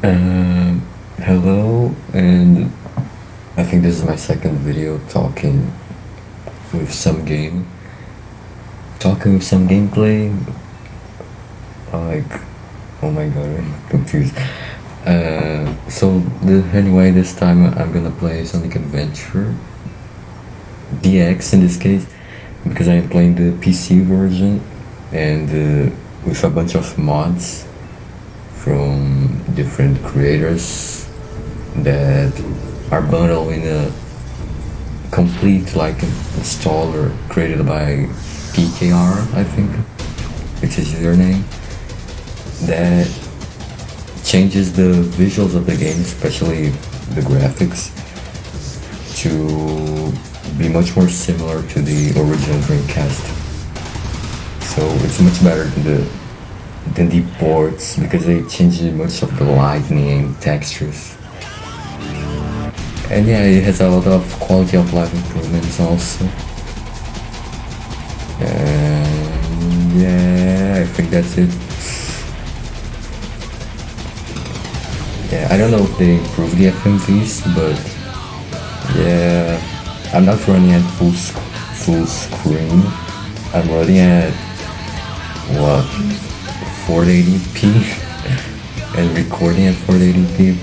Um, Hello, and I think this is my second video with some game, talking with some gameplay. Like, oh my god, I'm confused. Anyway, this time I'm gonna play Sonic Adventure DX in this case, because I'm playing the PC version and with a bunch of mods from different creators that are bundled in a complete like installer created by PKR, I think, which is their name, that changes the visuals of the game, especially the graphics, to be much more similar to the original Dreamcast. So it's much better than the ports, because they changed much of the lighting and textures. And yeah, it has a lot of quality of life improvements also. And yeah, I think that's it. Yeah, I don't know if they improved the FMVs, but yeah, I'm not running at full screen. I'm running at what, 480p and recording at 480p,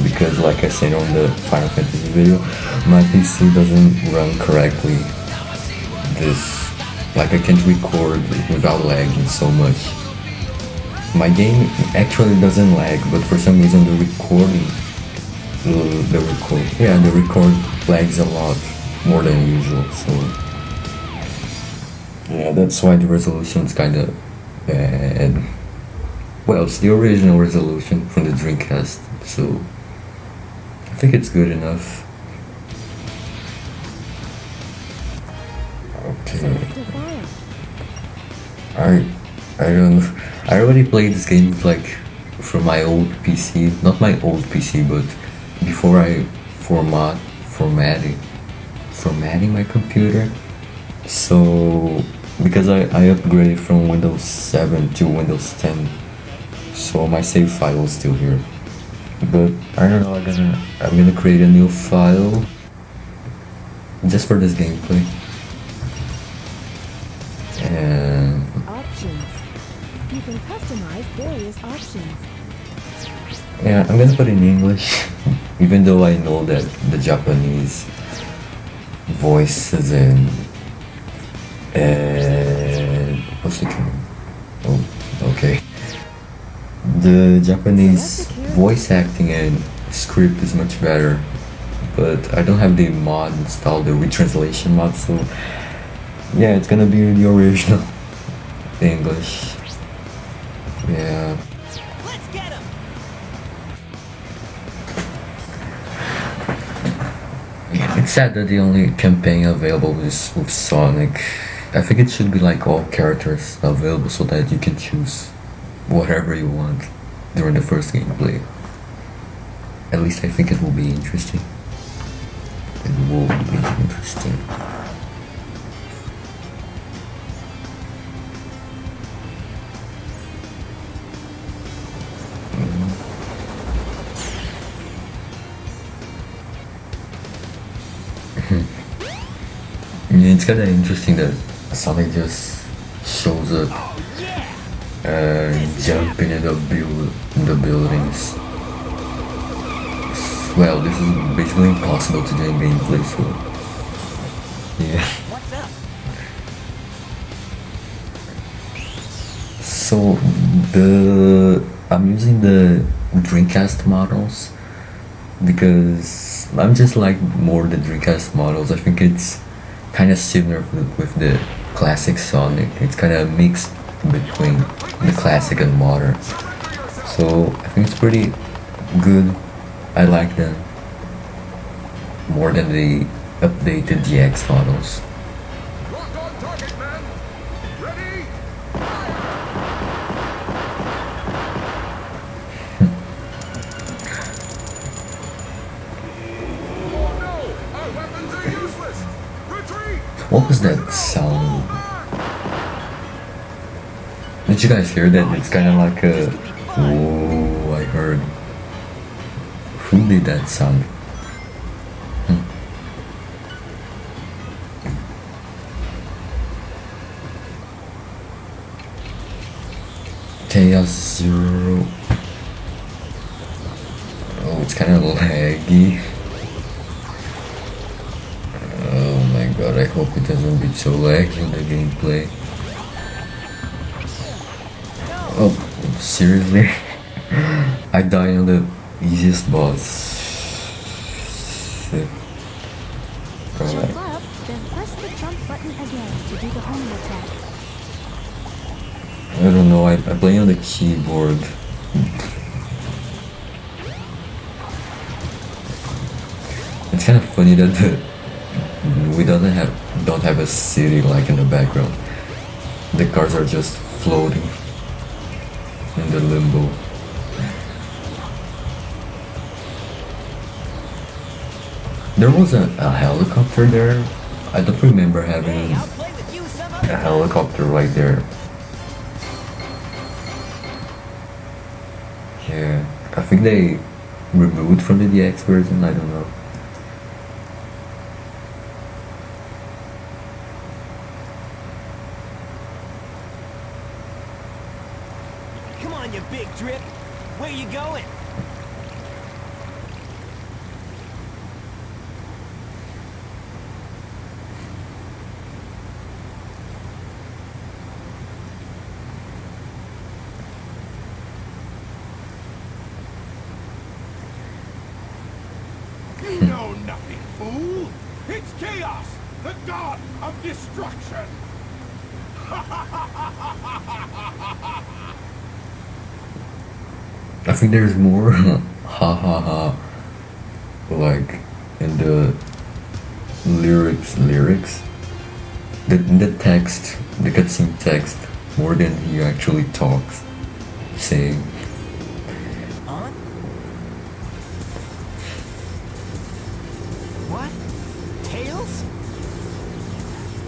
because like I said on the Final Fantasy video, my PC doesn't run correctly. Like I can't record without lagging so much. My game actually doesn't lag, but for some reason the record lags a lot more than usual. So yeah, that's why the resolution's kinda bad. Well, it's the original resolution from the Dreamcast, so I think it's good enough. Okay. I don't know. I already played this game like from my old PC, not my old PC, but before I formatting my computer. So because I upgraded from Windows 7 to Windows 10, so my save file is still here. But I don't know, I'm gonna create a new file just for this gameplay. And options. You can customize various options. yeah, I'm gonna put in English, even though I know that the Japanese voices and what's the term? Oh, okay. The Japanese voice acting and script is much better, but I don't have the mod installed, the retranslation mod, so yeah, it's gonna be the original English. Yeah. Let's get him. It's sad that the only campaign available is with Sonic. I think it should be like all characters available so that you can choose whatever you want during the first gameplay. At least I think it will be interesting. It will be interesting. Yeah, it's kinda interesting that Sonic just shows up jumping in the buildings. Well, this is basically impossible to do in gameplay, so yeah. What's up? So I'm using the Dreamcast models because I'm just like more the Dreamcast models. I think it's kind of similar with the classic Sonic. It's kind of mixed between the classic and modern. So I think it's pretty good. I like them more than the updated DX models. Lock on target, man. Ready? Oh no! Our weapons are useless. Retreat! What was that sound? Did you guys hear that? It's kind of like a... Whoa, I heard. Who did that sound? Chaos Zero. Oh, it's kind of laggy. Oh my god, I hope it doesn't be so laggy in the gameplay. Oh, seriously? I died on the easiest boss. Shit. Jump Alright. up, then press the jump button again to do the homing attack. I don't know, I play on the keyboard. It's kind of funny that we don't have a city like in the background. The cars are just floating in the limbo. There was a helicopter there. I don't remember having a helicopter right there. Yeah, I think they removed from the DX version, I don't know. Come on, you big drip. Where you going? You know nothing, fool! It's chaos, the god of destruction! I think there's more ha ha ha like in the lyrics in the text, the cutscene text, more than he actually talks, saying. On? What? Tails?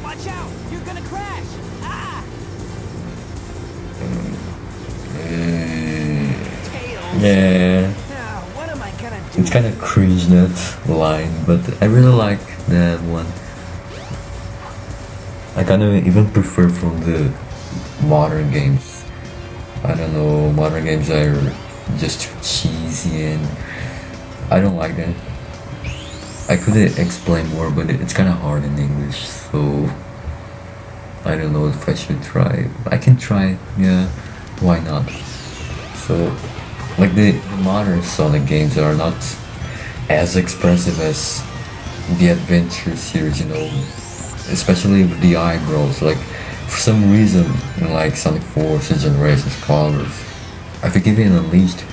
Watch out! You're gonna crash! Ah! Tails! Yeah, Now, what am I gonna do? it's kind of cringe, that line, but I really like that one. I kind of even prefer from the modern games. I don't know, modern games are just too cheesy and I don't like them. I could explain more, but it's kind of hard in English, so I don't know if I should try. I can try, yeah, why not? So, like the modern Sonic games are not as expressive as the Adventure series, you know, especially with the eyebrows. Like, for some reason, in like Sonic Forces, Generations, Colors, I think even Unleashed,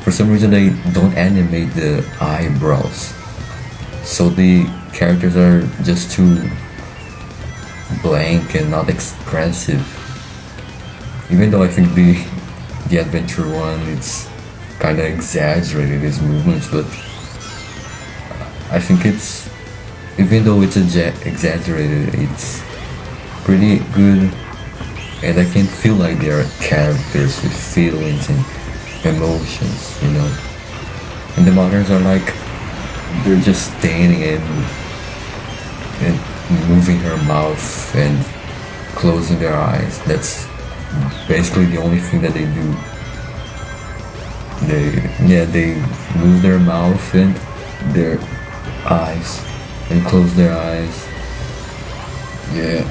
for some reason they don't animate the eyebrows. So the characters are just too blank and not expressive. Even though I think the Adventure one, it's kind of exaggerated, his movements, but I think it's, even though it's exaggerated, it's pretty good, and I can feel like they are characters with feelings and emotions, you know. And the moderns are like, they're just standing and moving her mouth and closing their eyes. That's basically the only thing that they do. They move their mouth and their eyes and close their eyes. Yeah,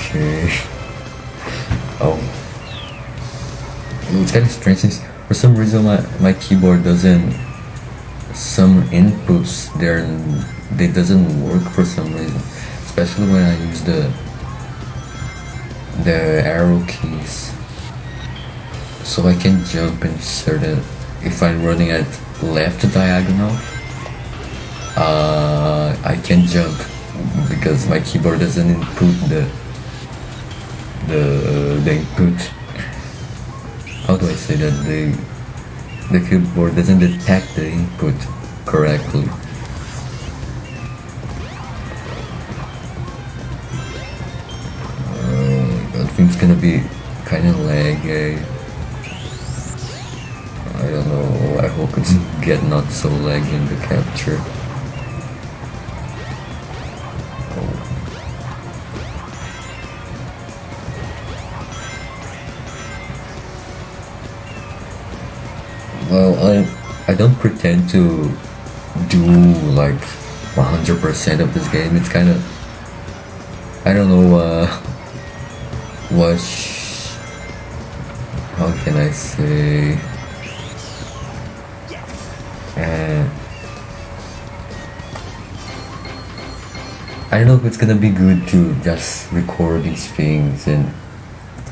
okay. Oh. It's kind of strange since for some reason my keyboard doesn't, some inputs there, they doesn't work for some reason, especially when I use the arrow keys. So I can jump in certain, if I'm running at left diagonal, I can jump because my keyboard doesn't input the input. How do I say that? The keyboard doesn't detect the input correctly. think it's gonna be kinda laggy. I don't know, I hope it's get not so laggy in the capture. Well, I don't pretend to do like 100% of this game. It's kind of, I don't know how can I say, I don't know if it's gonna be good to just record these things, and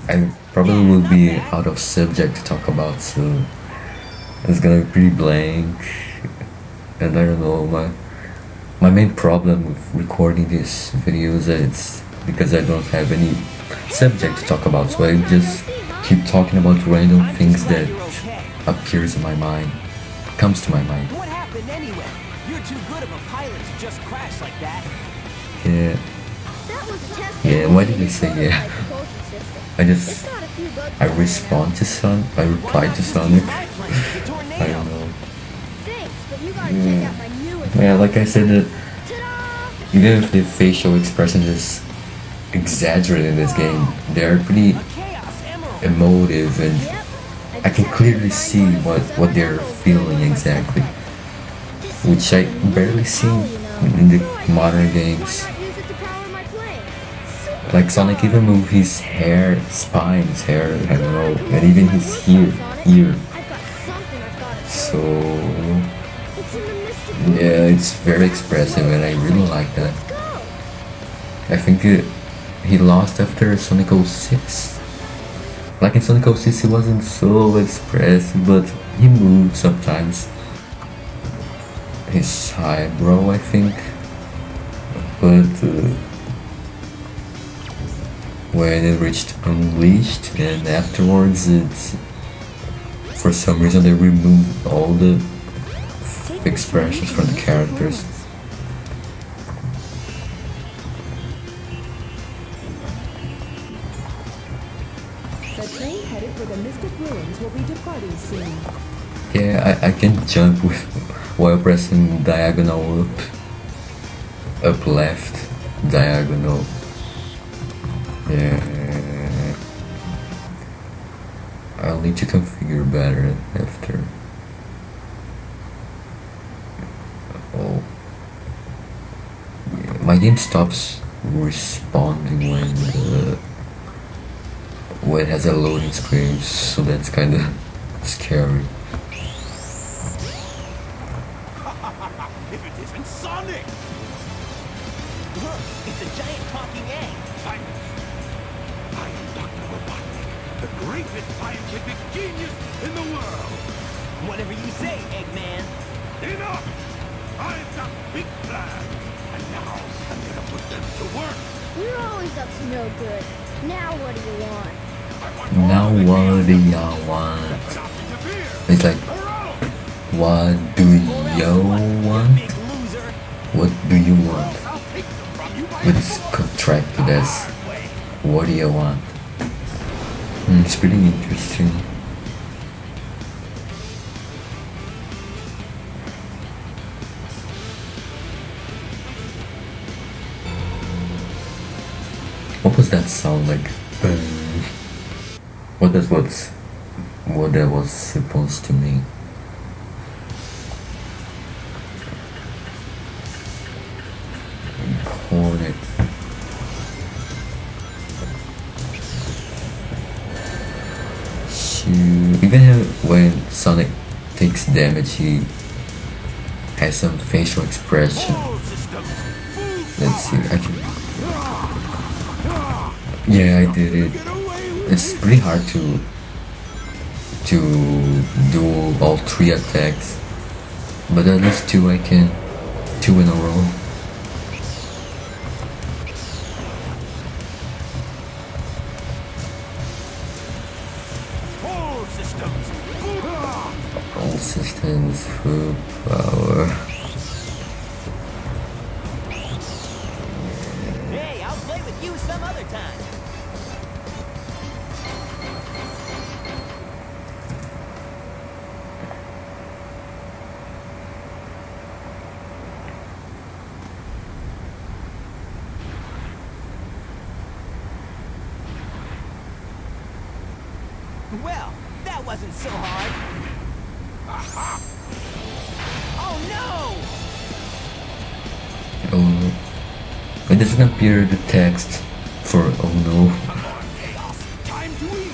I probably will be out of subject to talk about soon. It's gonna be pretty blank, and I don't know, my main problem with recording these videos is because I don't have any subject to talk about, so I just keep talking about random things that appears in my mind, comes to my mind. What happened anyway? You're too good of a pilot to just crash like that. Yeah. That was a test. Yeah, why did I say yeah? I respond to I reply to Sonic. I don't know. Thanks, but you gotta check out my newest. Yeah, like I said, Ta-da! even if the facial expression is exaggerated in this game, they're pretty emotive, and I can clearly see what they're feeling exactly, which I barely see in the modern games. Like Sonic even move his hair, his hair, I don't know, and even his ear. So yeah, it's very expressive, and I really like that. I think he lost after Sonic 06. Like in Sonic 06, he wasn't so expressive, but he moved sometimes. His eyebrow, I think, but when it reached Unleashed, and afterwards for some reason they removed all the expressions from the characters. The train headed for the Mystic Ruins will be departing soon. Yeah, I can jump while pressing diagonal up left, diagonal. Yeah, I'll need to configure better after. Oh, yeah, my game stops responding when it has a loading screen, so that's kind of scary. If it isn't Sonic! Look, it's a giant talking egg. Silence! I am Dr. Robotnik, the greatest scientific genius in the world! Whatever you say, Eggman. Enough! I've got big plans, and now I'm gonna put them to work! You're always up to no good. Now what do you want? I want Now all the what do heroes y'all want? to not interfere! It's like, Hurrah! what do you want? Big loser. What do you want? I'll take them from you by But it's contracted as, what do you want? It's pretty interesting. What was that sound like? What that was supposed to mean? Hornet. Even when Sonic takes damage, he has some facial expression. all systems. Let's see, I can. Yeah, I did it. It's pretty hard to do all three attacks, but at least two I can, two in a row. All systems. All systems full power. Hey, I'll play with you some other time. Well, that wasn't so hard. Oh no! Oh no. It doesn't appear the text for oh no. Chaos! Time to eat!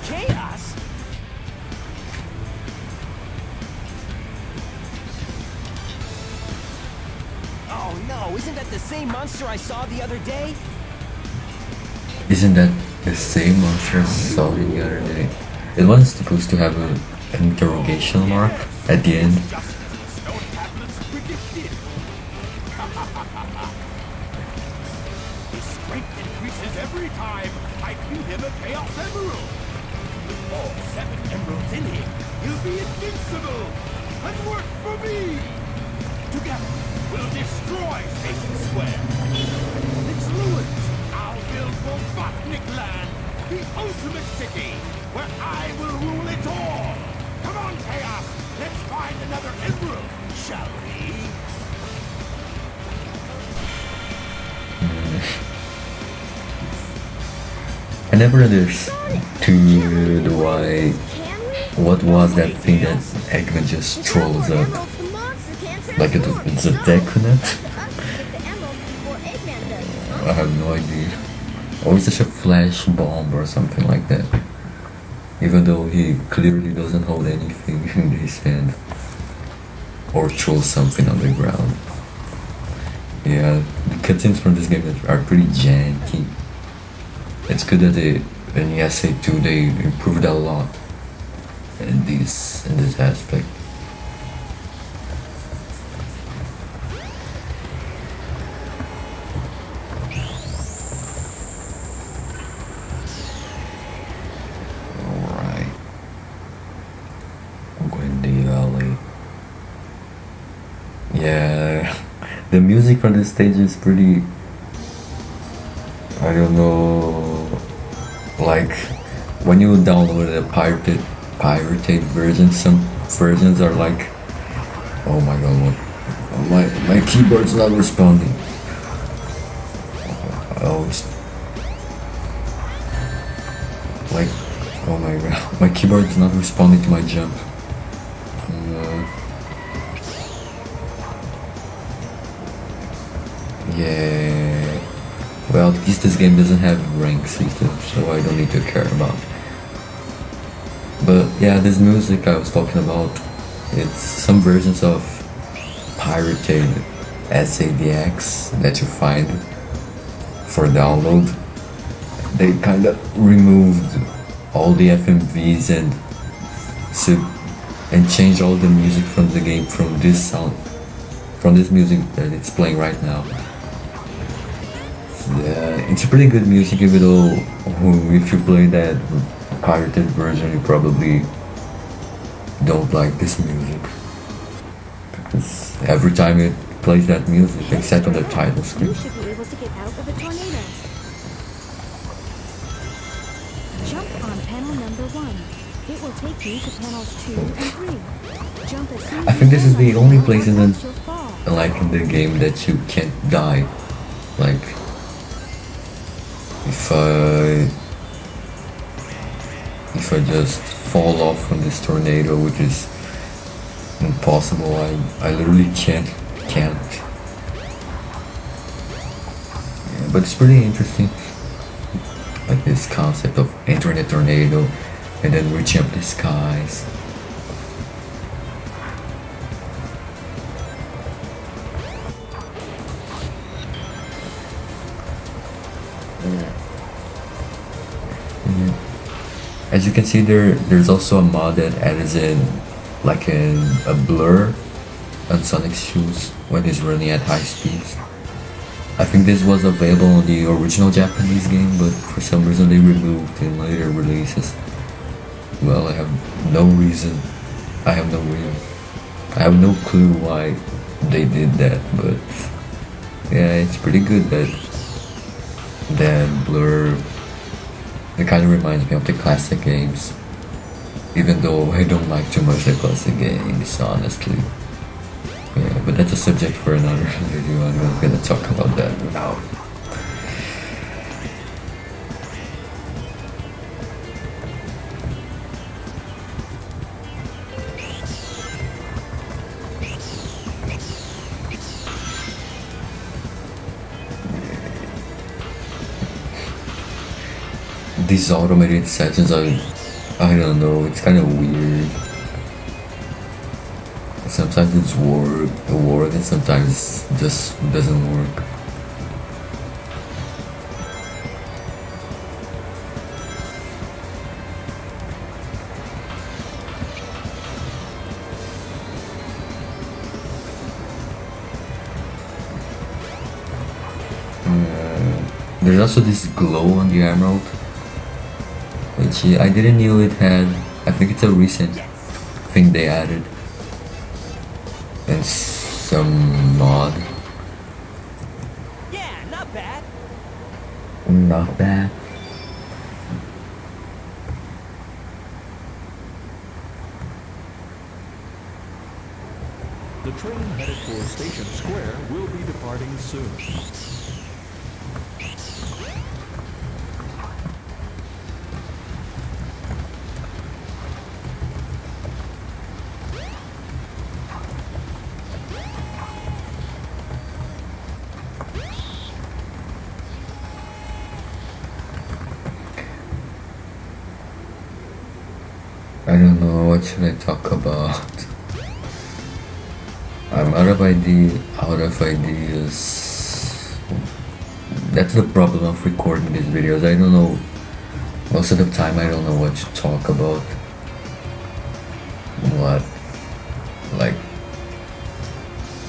Chaos? Oh no, isn't that the same monster I saw the other day? Isn't that the same monster I saw the other day? It wasn't supposed to have an interrogation mark at the end. Justice, stone tablets predicted! His strength increases every time I feed him a Chaos Emerald! With all 7 emeralds in him, he'll be invincible! And work for me! Together, we'll destroy Station Square! Its ruins, I'll build Robotnik Land, the ultimate city, where I will rule it all! Come on, Chaos! Let's find another emerald, shall we? I never understood why. What was that thing that Eggman just trolls up? Like it's a Deconet? I have no idea. Or it's just a flash bomb or something like that. Even though he clearly doesn't hold anything in his hand. Or throw something on the ground. Yeah, the cutscenes from this game are pretty janky. It's good that in ESA 2 they improved a lot in this aspect. Alright. Windy Valley. Yeah, the music from this stage is pretty, I don't know, like when you download a pirated version, some versions are like, oh my god, what, my keyboard's not responding. Oh, it's like, oh my god, my keyboard's not responding to my jump. Yeah. Well, at least this game doesn't have rank system, so I don't need to care about. But yeah, this music I was talking about, it's some versions of pirated SADX that you find for download. They kind of removed all the FMVs and changed all the music from the game from this music that it's playing right now. Yeah, it's a pretty good music, even though if you play that pirated version, you probably don't like this music. Because every time it plays that music, except on the title screen. You should be able to get out of a tornado. Jump on panel number 1. It will take you to panels 2 and 3. Jump as soon I as think this you is the realize only how place in close you'll fall. the game that you can't die. Like, if I just fall off from this tornado, which is impossible, I literally can't. Yeah, but it's pretty interesting. Like this concept of entering a tornado and then reaching up the skies. As you can see, there's also a mod that adds in like a blur on Sonic's shoes when he's running at high speeds. I think this was available on the original Japanese game, but for some reason they removed in later releases. Well, I have no no clue why they did that, but yeah, it's pretty good that blur. It kind of reminds me of the classic games, even though I don't like too much the classic games, honestly. Yeah, but that's a subject for another video. I'm not gonna talk about that now. these automated sections, I don't know, it's kind of weird. Sometimes it's work and sometimes it just doesn't work. There's also this glow on the emerald, which I didn't know it had. I think it's a recent thing they added. And some mod. Yeah, not bad. Not bad. The train headed for Station Square will be departing soon. I don't know, what should I talk about? I'm out of ideas. That's the problem of recording these videos. I don't know. Most of the time I don't know what to talk about. What? Like,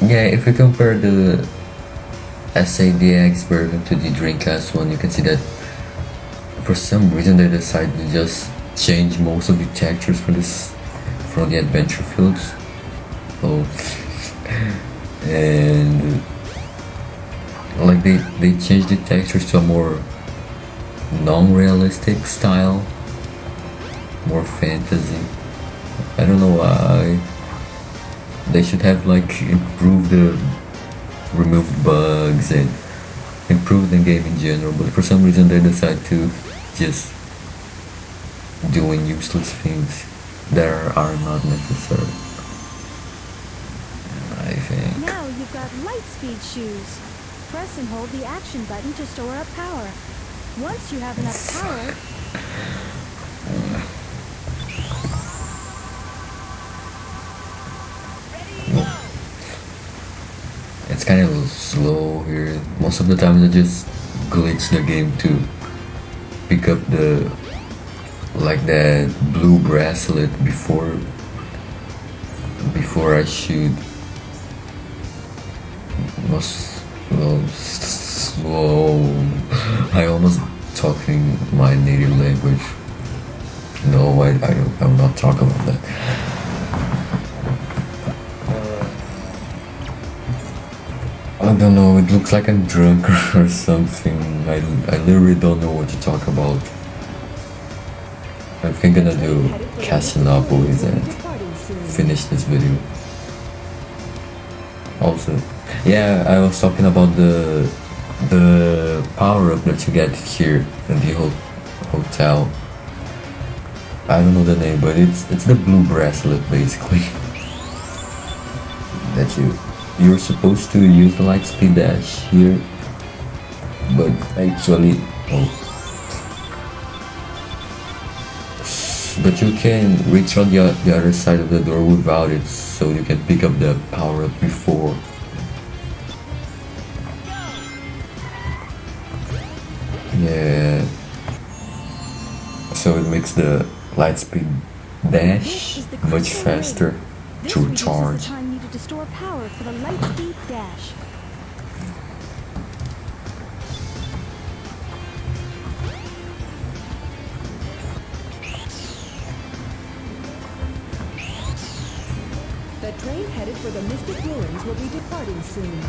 yeah, if you compare the SADX version to the Dreamcast one, you can see that for some reason they decided to just change most of the textures from the adventure fields. Oh, and like they changed the textures to a more non-realistic style, more fantasy. I don't know why. They should have like improved removed bugs and improved the game in general, but for some reason they decide to just doing useless things that are not necessary, I think. Now you've got light speed shoes. Press and hold the action button to store up power. Once you have enough power, It's kind of slow here. Most of the time I just glitch the game to pick up the like that blue bracelet before I shoot. Most slow. I almost talking my native language. No, I will not talk about that. I don't know, it looks like I'm drunk or something. I literally don't know what to talk about. I think I'm gonna do Casinopolis and finish this video. Also, yeah, I was talking about the power up that you get here in the hotel. I don't know the name, but it's the blue bracelet basically. That you're supposed to use the light speed dash here, but actually, but you can reach on the other side of the door without it, so you can pick up the power up before. Yeah, so it makes the light speed dash much faster to this reduces the charge. time needed to store power for the light speed dash. The train headed for the Mystic Ruins will be departing soon.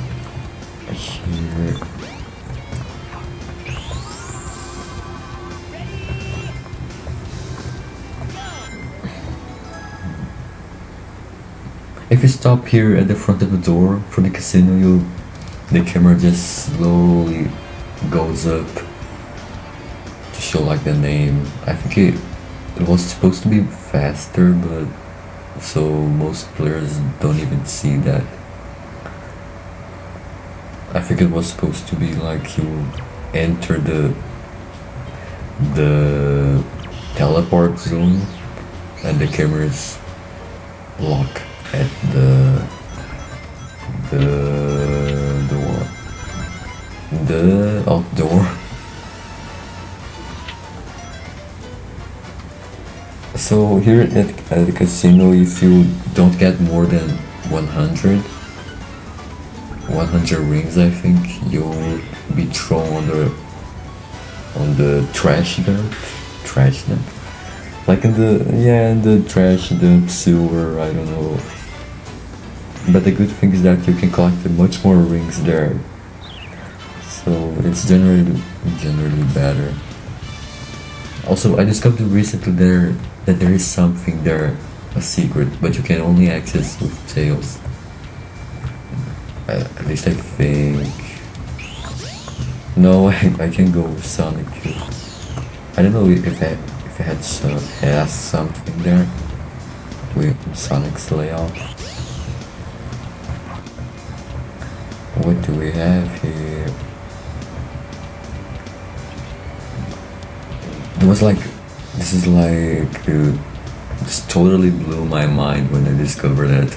Here. If you stop here at the front of the door for the casino, the camera just slowly goes up to show like the name. I think it was supposed to be faster, but so most players don't even see that. I think it was supposed to be like you enter the teleport zone, and the cameras lock at the what? The outdoor. So here at the casino, if you don't get more than 100 rings, I think you'll be thrown on the trash dump, like in the trash dump, sewer, I don't know. But the good thing is that you can collect much more rings there, so it's generally better. Also, I discovered recently that there is something there, a secret, but you can only access with tails. At least I think. No, I can go with Sonic too. I don't know if it has something there with Sonic's layout. What do we have here? This totally blew my mind when I discovered that.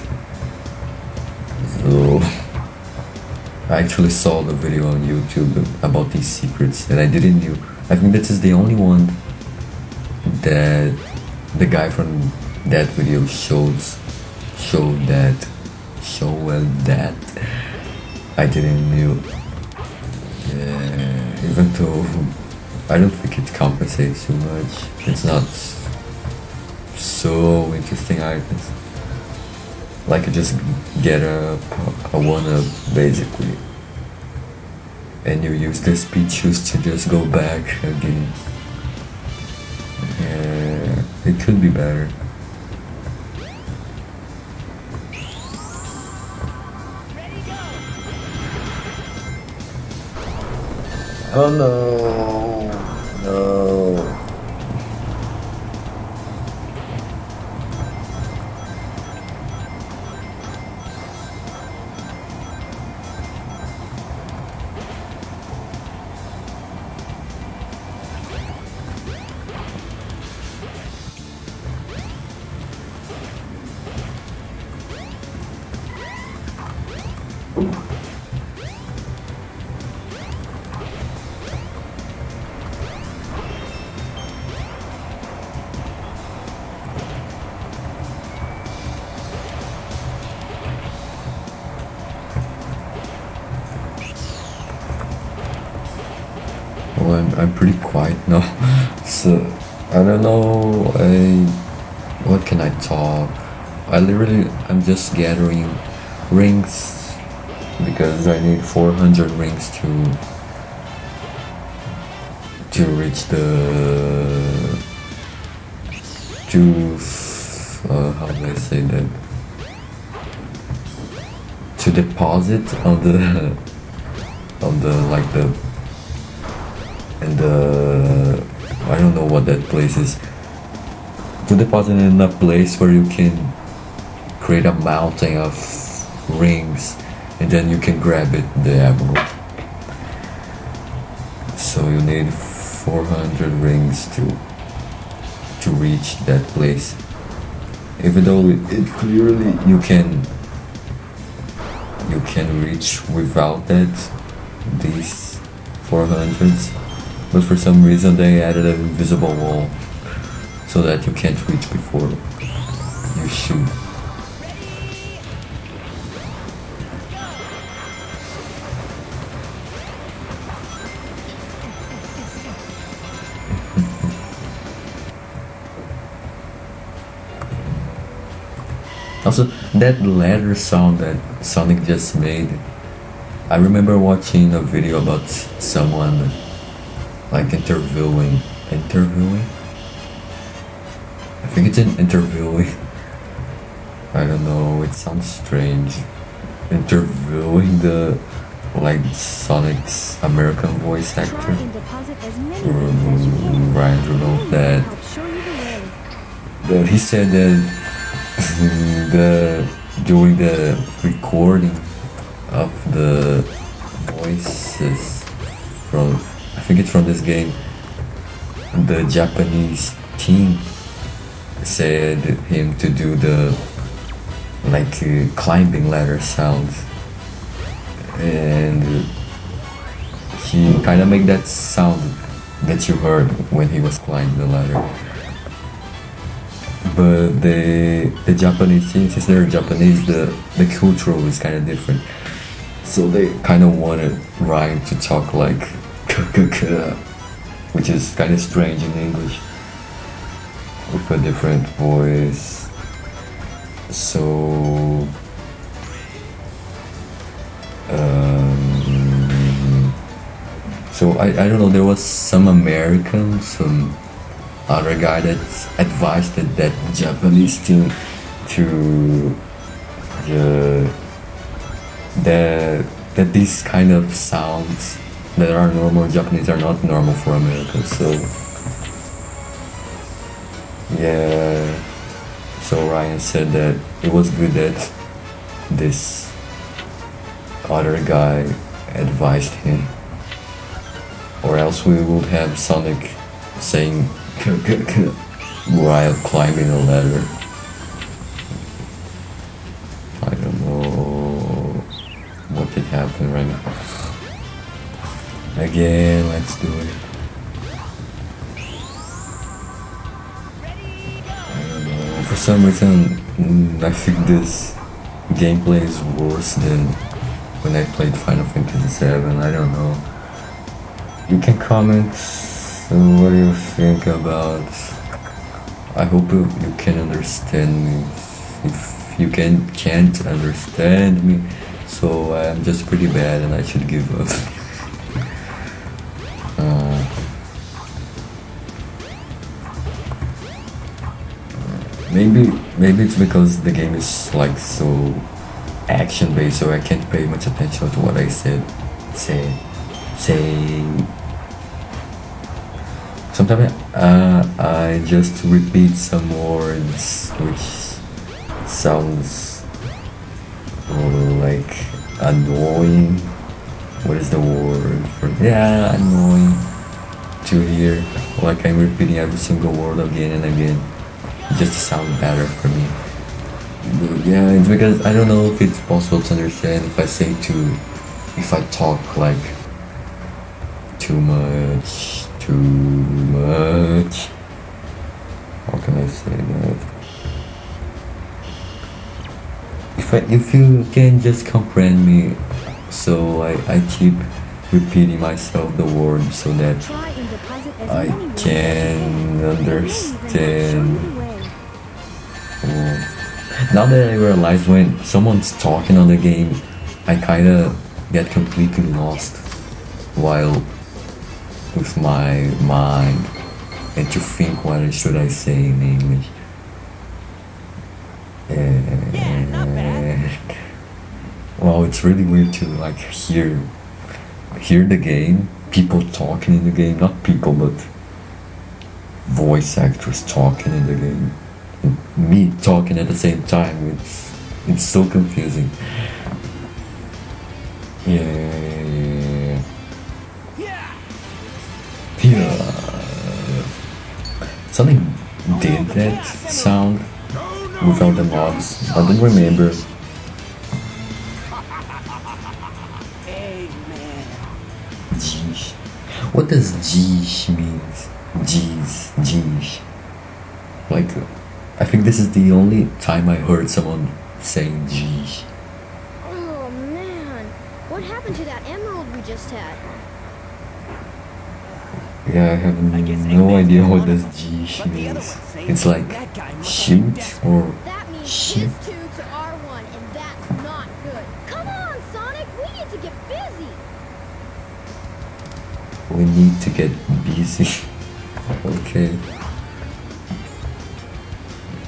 So I actually saw the video on YouTube about these secrets and I didn't knew. I think this is the only one that the guy from that video showed that I didn't knew. Yeah, even though I don't think it compensates too much. It's not so interesting items. Like you just get a 1-up basically, and you use the speed shoes to just go back again. Yeah, it could be better. Oh no. Well, I'm pretty quiet now, so I don't know. What can I talk? I'm just gathering rings because I need 400 rings to reach how do I say that? To deposit on the I don't know what that place is. To deposit in a place where you can create a mountain of rings and then you can grab it, the emerald. So you need 400 rings to reach that place. Even though it clearly you can reach without these 400s, but for some reason they added an invisible wall so that you can't reach before you shoot. Also, that ladder sound that Sonic just made, I remember watching a video about someone like interviewing? I think it's an interviewing. I don't know, it sounds strange. Interviewing Sonic's American voice actor. Try and deposit as many rings as you can. Ryan Reynolds, that I'll show you the way. he said that during the recording of the voices from, I think it's from this game, the Japanese team said him to do the like climbing ladder sounds, and he kind of made that sound that you heard when he was climbing the ladder. But the Japanese team, since they're Japanese, the culture is kind of different. So they kind of wanted Ryan to talk like which is kind of strange in English, with a different voice. So I don't know, there was some American, some other guy that advised that Japanese team to that these kind of sounds that are normal Japanese are not normal for America. So yeah, so Ryan said that it was good that this other guy advised him, or else we would have Sonic saying while climbing a ladder. I don't know what did happen right now. Again, let's do it. I don't know, for some reason I think this gameplay is worse than when I played Final Fantasy VII. I don't know. You can comment what do you think about. I hope you can understand me. If you can't understand me, so I'm just pretty bad and I should give up. Maybe it's because the game is like so action based, so I can't pay much attention to what I said. Say. Sometimes I just repeat some words which sounds like annoying. What is the word for? Yeah, annoying to hear. Like I'm repeating every single word again and again, just to sound better for me. But yeah, it's because I don't know if it's possible to understand if I talk like too much. How can I say that? If you can just comprehend me, so I keep repeating myself the word so that Try and deposit as I many can words as understand. you way. Now that I realize when someone's talking on the game, I kinda get completely lost while with my mind and to think what should I say in English. Well, it's really weird to like hear the game, people talking in the game, not people but voice actors talking in the game, and me talking at the same time. It's so confusing. Yeah. Something did that sound without the mods. I don't remember. Geesh. What does geesh means? Geesh. Like, I think this is the only time I heard someone saying geesh. Oh man, what happened to that emerald we just had? Yeah, I have no idea what does geesh means. It's like shoot or That means shit. his two to R1, and that's not good. Come on, Sonic, we need to get busy. We need to get busy. Okay.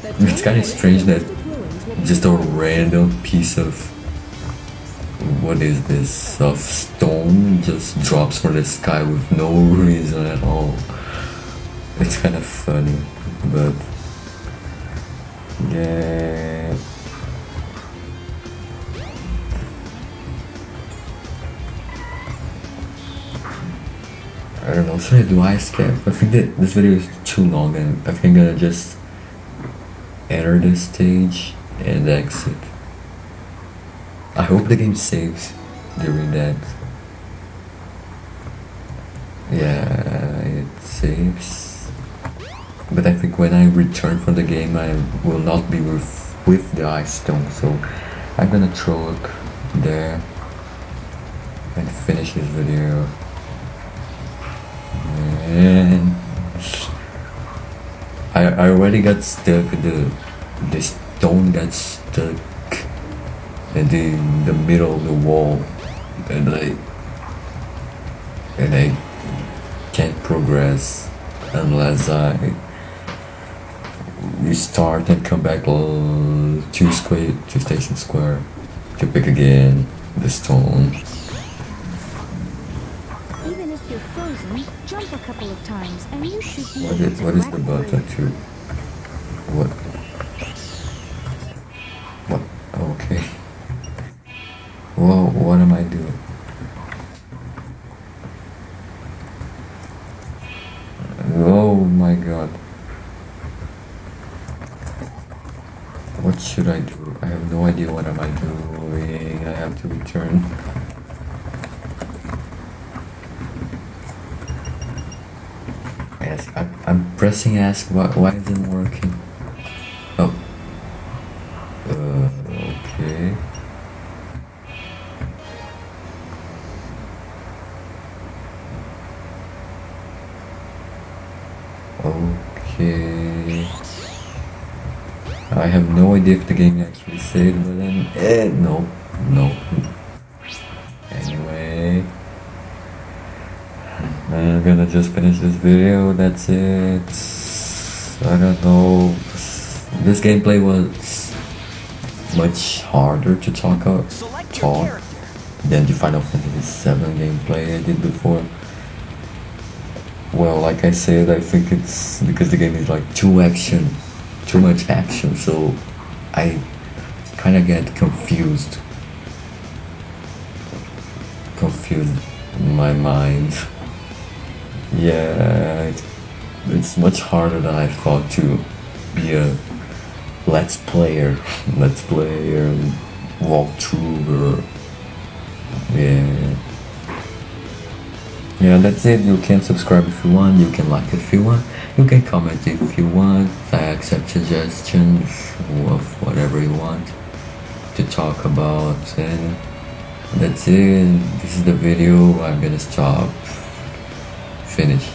It's kind of strange that just a random piece of, what is this, of stone just drops from the sky with no reason at all. It's kind of funny, but yeah. I don't know, should I do ice cap? I think that this video is too long and I think I'm gonna just enter this stage and exit. I hope the game saves during that. Yeah, it saves. But I think when I return from the game I will not be with the ice stone, so I'm gonna throw it there and finish this video. And I already got stuck. The stone got stuck in the middle of the wall, and I can't progress unless I restart and come back to Station Square to pick again the stone. Even if you're frozen, jump a couple of times and you should be able to What is the crack button through. to? What? Okay. Whoa, what am I doing? Oh my god. What should I do? I have no idea what am I doing. I have to return. Ask. I'm pressing ask. Why isn't it working? Oh. Okay. Okay. I have no idea if the game actually saved, but then no. Anyway, I'm gonna just finish this video. That's it. I don't know. This gameplay was much harder to talk Select your character. than the Final Fantasy VII gameplay I did before. Well, like I said, I think it's because the game is like too much action, so I kind of get confused in my mind. Yeah, it's much harder than I thought to be a let's player, walkthrough, or yeah, that's it. You can subscribe if you want, you can like if you want, you can comment if you want. I accept suggestions of whatever you want to talk about, and that's it. This is the video. I'm gonna stop. Finish.